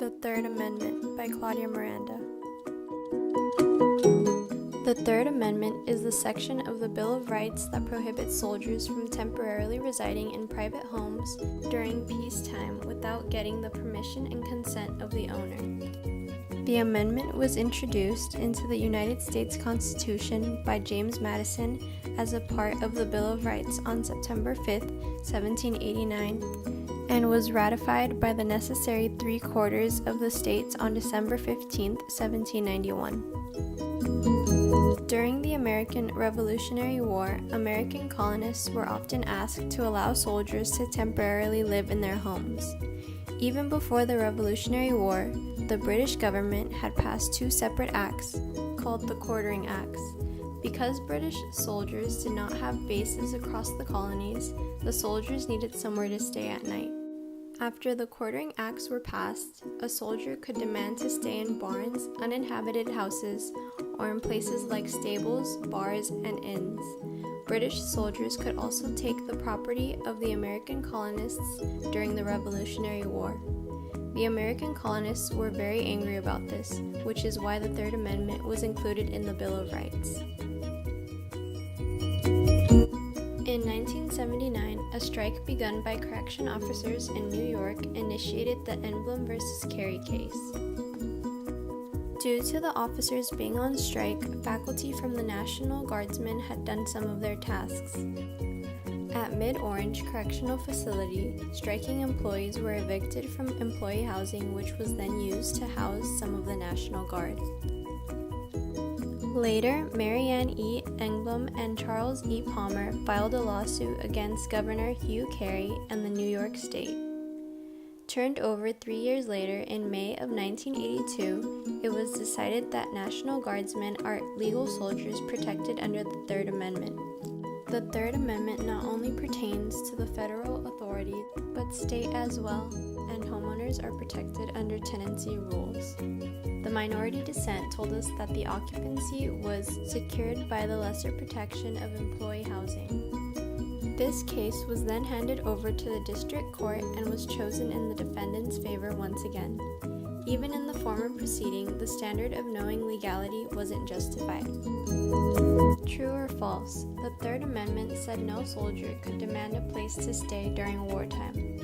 The Third Amendment by Claudia Miranda. The Third Amendment is the section of the Bill of Rights that prohibits soldiers from temporarily residing in private homes during peacetime without getting the permission and consent of the owner. The amendment was introduced into the United States Constitution by James Madison as a part of the Bill of Rights on September 5, 1789, and was ratified by the necessary 3/4 of the states on December 15, 1791. During the American Revolutionary War, American colonists were often asked to allow soldiers to temporarily live in their homes. Even before the Revolutionary War, the British government had passed 2 separate acts, called the Quartering Acts. Because British soldiers did not have bases across the colonies, the soldiers needed somewhere to stay at night. After the Quartering Acts were passed, a soldier could demand to stay in barns, uninhabited houses, or in places like stables, bars, and inns. British soldiers could also take the property of the American colonists during the Revolutionary War. The American colonists were very angry about this, which is why the Third Amendment was included in the Bill of Rights. In 1979, a strike begun by correction officers in New York initiated the Enblum versus Carey case. Due to the officers being on strike, faculty from the National Guardsmen had done some of their tasks. At Mid-Orange Correctional Facility, striking employees were evicted from employee housing, which was then used to house some of the National Guard. Later, Mary Ann E. Enblum and Charles E. Palmer filed a lawsuit against Governor Hugh Carey and the New York State. Turned over 3 years later, in May of 1982, it was decided that National Guardsmen are legal soldiers protected under the Third Amendment. The Third Amendment not only pertains to the federal authority, but state as well, and homeowners are protected under tenancy rules. The minority dissent told us that the occupancy was secured by the lesser protection of employee housing. This case was then handed over to the district court and was chosen in the defendant's favor once again. Even in the former proceeding, the standard of knowing legality wasn't justified. True or false, the Third Amendment said no soldier could demand a place to stay during wartime.